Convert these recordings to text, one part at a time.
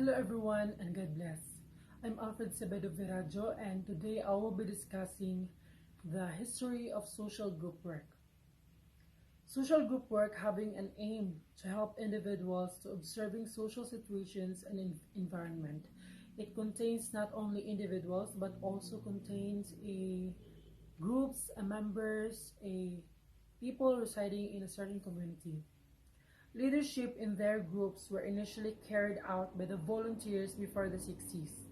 Hello everyone and God bless. I'm Alfred Sebedo Virajo and today I will be discussing the history of social group work. Social group work having an aim to help individuals to observing social situations and environment. It contains not only individuals but also contains a groups, a members, a people residing in a certain community. Leadership in their groups were initially carried out by the volunteers before the 60s.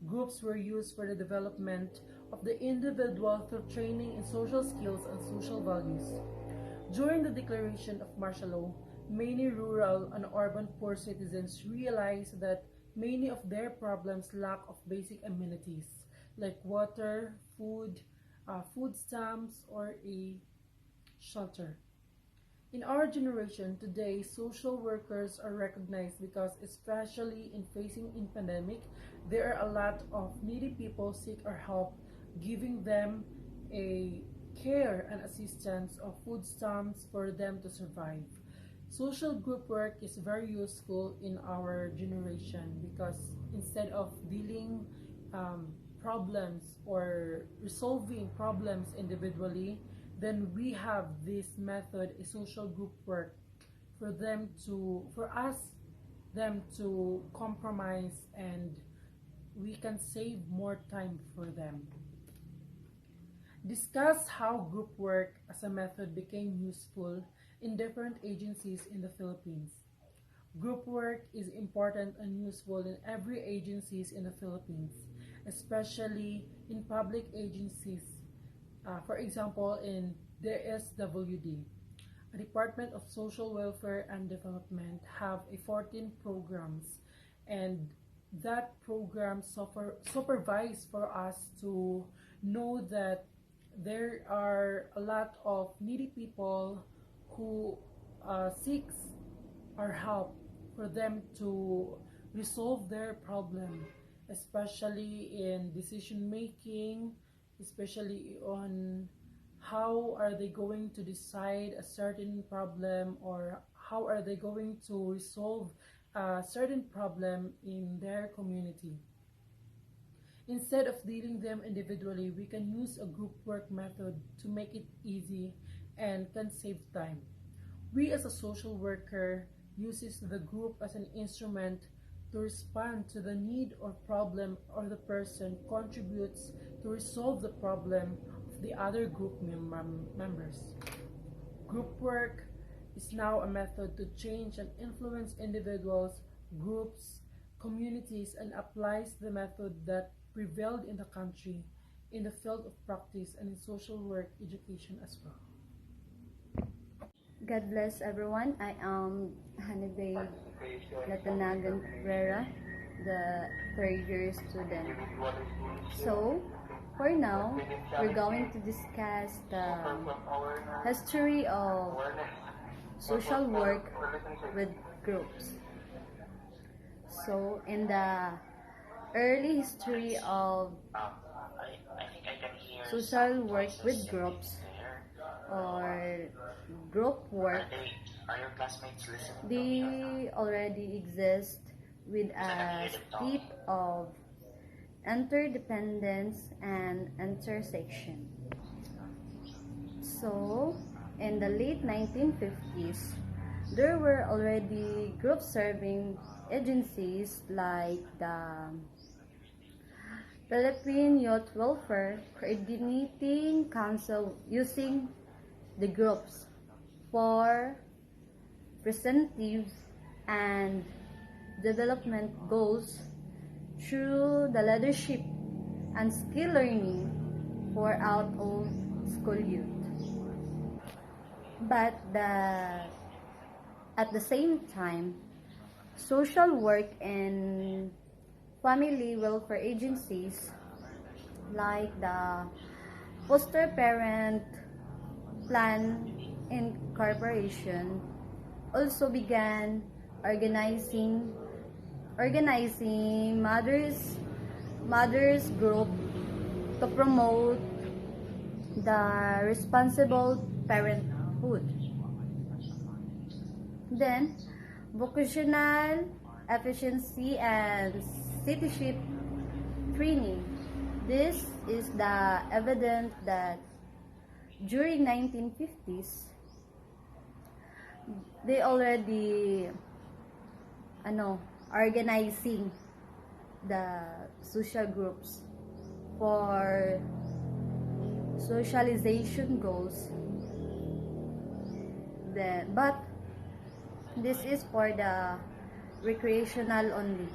Groups were used for the development of the individual through training in social skills and social values. During the declaration of martial law, many rural and urban poor citizens realized that many of their problems lack of basic amenities like water, food stamps, or a shelter. In our generation today, social workers are recognized because especially in facing in pandemic, there are a lot of needy people seek our help, giving them a care and assistance of food stamps for them to survive. Social group work is very useful in our generation because instead of dealing problems or resolving problems individually, then we have this method, a social group work, for them to compromise, and we can save more time for them. Discuss how group work as a method became useful in different agencies in the Philippines. Group work is important and useful in every agencies in the Philippines, especially in public agencies. For example, in the SWD, a Department of Social Welfare and Development have a 14 programs, and that program supervise for us to know that there are a lot of needy people who seeks our help for them to resolve their problem, especially in decision making, especially on how are they going to decide a certain problem, or how are they going to resolve a certain problem in their community. Instead of dealing them individually, we can use a group work method to make it easy and can save time. We as a social worker uses the group as an instrument to respond to the need or problem, or the person contributes to resolve the problem of the other group members. Group work is now a method to change and influence individuals, groups, communities, and applies the method that prevailed in the country in the field of practice and in social work education as well. God bless everyone. I am Hanaday Latanagan Cabrera, the third year student. So, for now, we're going to discuss the history of social work with groups. So, in the early history of social work with groups or group work, they already exist with a state of interdependence and intersection. So, in the late 1950s, there were already group serving agencies like the Philippine Youth Welfare Coordinating Council, using the groups for preventive and development goals through the leadership and skill learning for out of school youth. But at the same time, social work and family welfare agencies like the Foster Parent Plan Incorporation also began organizing mothers group to promote the responsible parenthood. Then, vocational efficiency and citizenship training. This is the evidence that during 1950s, they already organizing the social groups for socialization goals. But this is for the recreational only.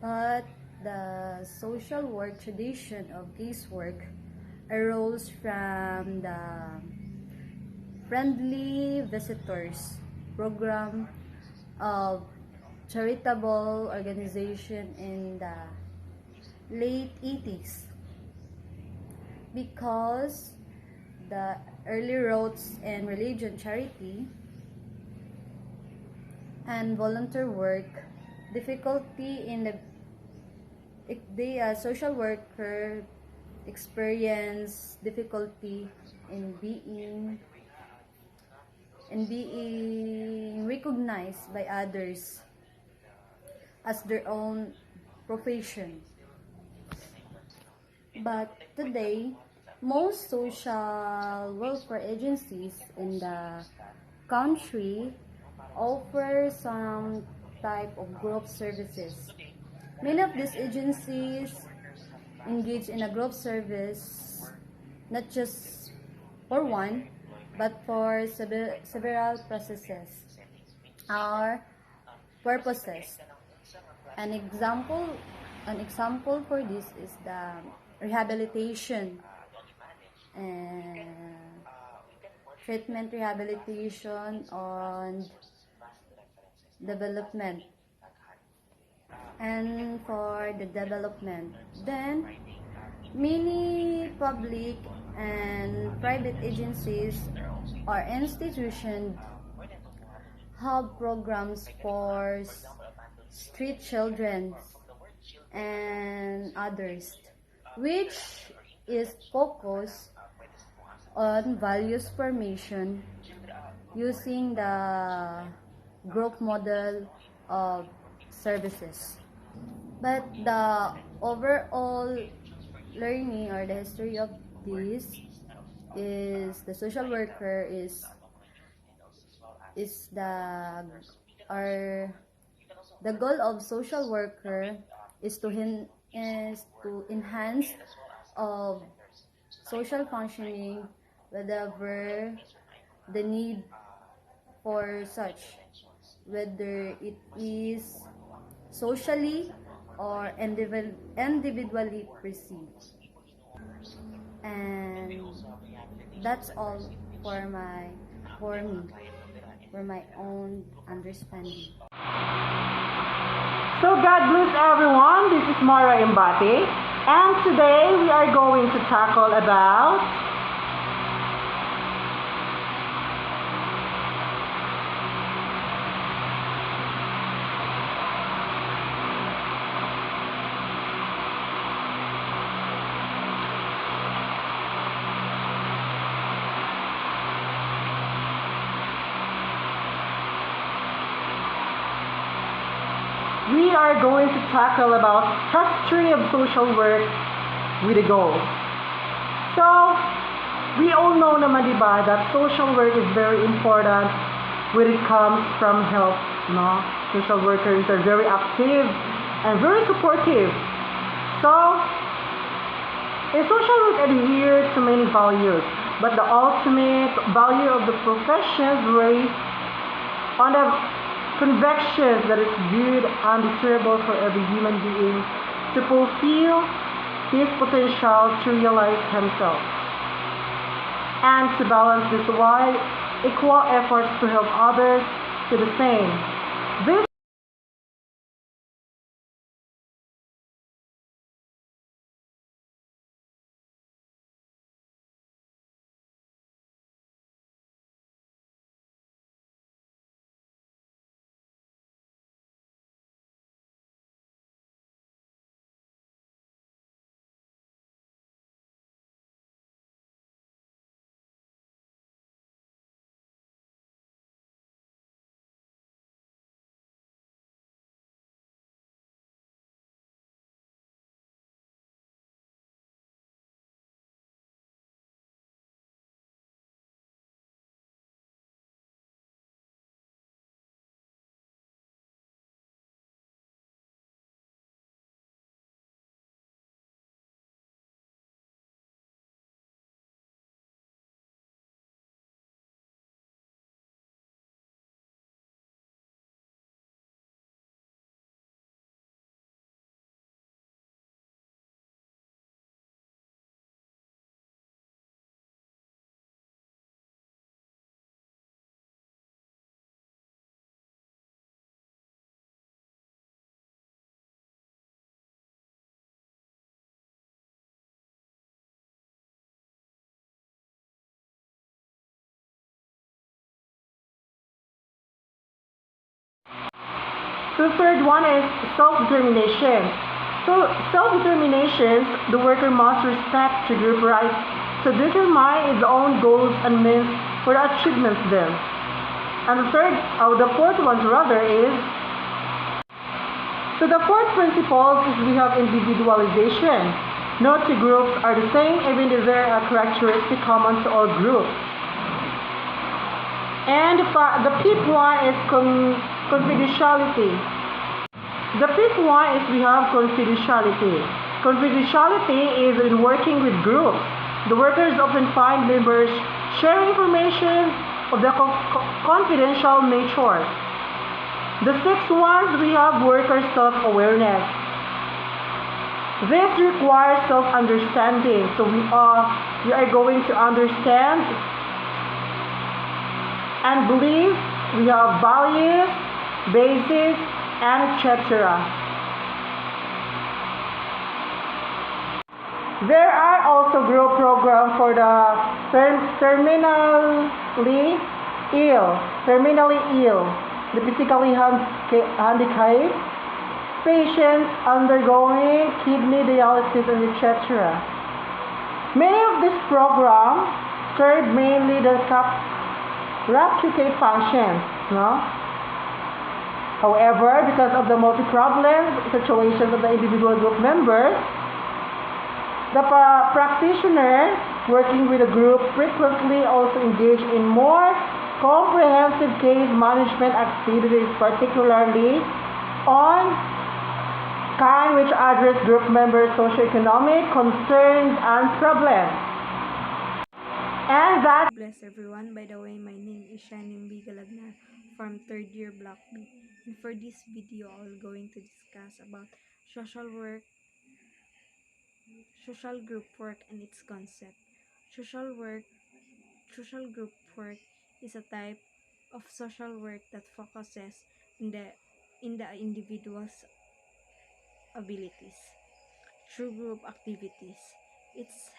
But the social work tradition of casework arose from the Friendly Visitors program of charitable organization in the late 80s, because the early roots in religion, charity, and volunteer work, difficulty in the social worker experience difficulty in being recognized by others as their own profession. But today, most social welfare agencies in the country offer some type of group services. Many of these agencies engage in a group service, not just for one, but for several processes or purposes. An example, an example for this is the rehabilitation and treatment rehabilitation on development. And for the development, then many public and private agencies or institutions have programs for street children and others, which is focused on values formation using the group model of services. But the overall learning or the history of this is the social worker is or the goal of social worker is to enhance of social functioning whatever the need for such, whether it is socially or individually perceived. And that's all for me, for my own understanding. So God bless everyone. This is Mara Imbate, and today we are going to tackle about history of social work with a goal. So, we all know naman diba that social work is very important when it comes from health, no? Social workers are very active and very supportive. So, a social work adheres to many values, but the ultimate value of the profession rests on the convictions that it's good and desirable for every human being to fulfill his potential to realize himself and to balance this wide equal efforts to help others to the same. This So the third one is self-determination. So self-determination, the worker must respect the group rights to determine its own goals and means for the achievement of them. And the fourth one rather is, so the fourth principle is we have individualization. No two groups are the same even if there are characteristics common to all groups. And the fifth one is confidentiality. The fifth one is we have confidentiality. Confidentiality is in working with groups. The workers often find members sharing information of the confidential nature. The sixth one we have worker self-awareness. This requires self-understanding. So we are going to understand and believe. We have values, bases, and etc. There are also group programs for the terminally ill, the physically handicapped, patients undergoing kidney dialysis, and etc. Many of these programs serve mainly the therapeutic functions, no? However, because of the multi-problem situations of the individual group members, the practitioner working with a group frequently also engage in more comprehensive case management activities, particularly on kind which address group members' socioeconomic concerns and problems. And that Bless everyone. By the way, my name is Shining B. Galagnar from 3rd year Block B. And for this video, I'm going to discuss about social work, social group work, and its concept. Social group work is a type of social work that focuses in the individual's abilities through group activities. It's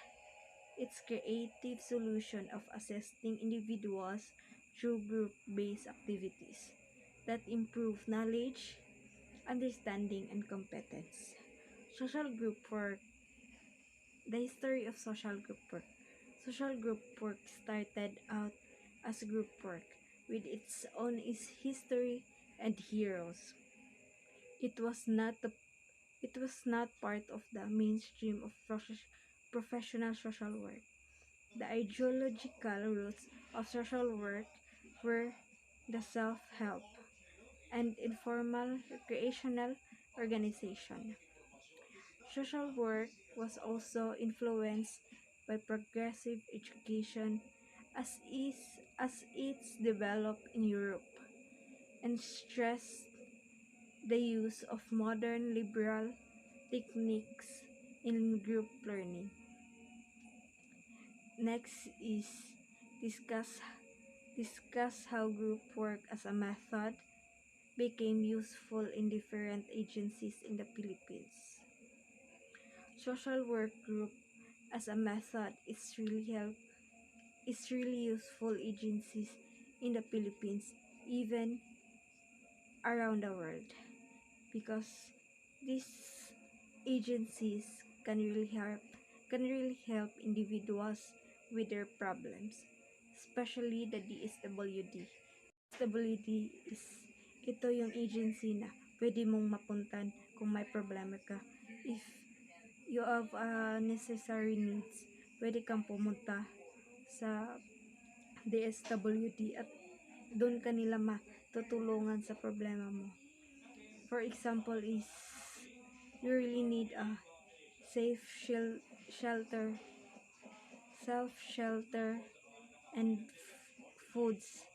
creative solution of assessing individuals through group-based activities that improve knowledge, understanding, and competence. Social group work. The history of social group work. Social group work started out as group work with its own history and heroes. It was not part of the mainstream of professional social work. The ideological roots of social work were the self-help and informal recreational organization. Social work was also influenced by progressive education as it's developed in Europe and stressed the use of modern liberal techniques in group learning. Next is discuss how group work as a method became useful in different agencies in the Philippines. Social work group as a method is really useful agencies in the Philippines, even around the world, because these agencies can really help individuals with their problems, especially the DSWD. DSWD is ito yung agency na pwede mong mapuntan kung may problema ka. If you have necessary needs, pwede kang pumunta sa DSWD at doon ka nila matutulungan sa problema mo. For example is you really need a safe shelter, self-shelter, and foods.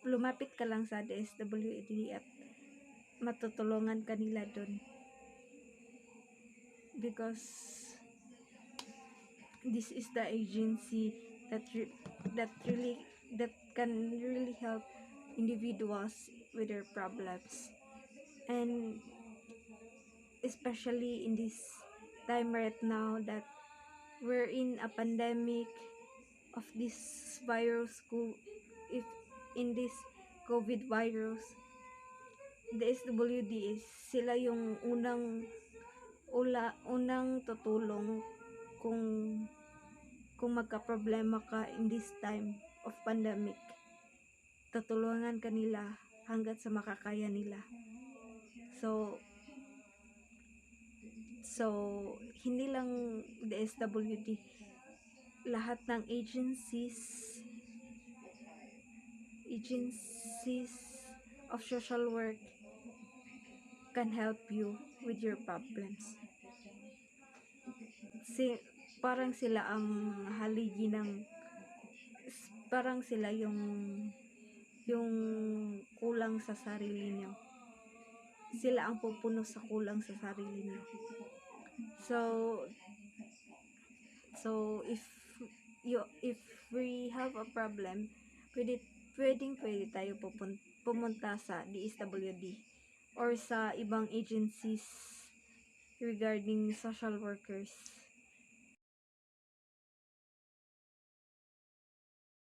Lumapit ka lang sa DSWD at matutulungan ka nila doon. Because this is the agency that can really help individuals with their problems, and especially in this time right now that we're in a pandemic of this virus, if in this COVID virus, DSWD is sila yung unang tutulong kung magka-problema ka in this time of pandemic. Tutulungan kanila hanggat sa makakaya nila. So hindi lang DSWD, lahat ng agencies of social work can help you with your problems. Parang sila ang haligi parang sila yung kulang sa sarili niyo. Sila ang pupuno sa kulang sa sarili niyo. So if we have a problem, pwede tayo pumunta sa DSWD or sa ibang agencies regarding social workers.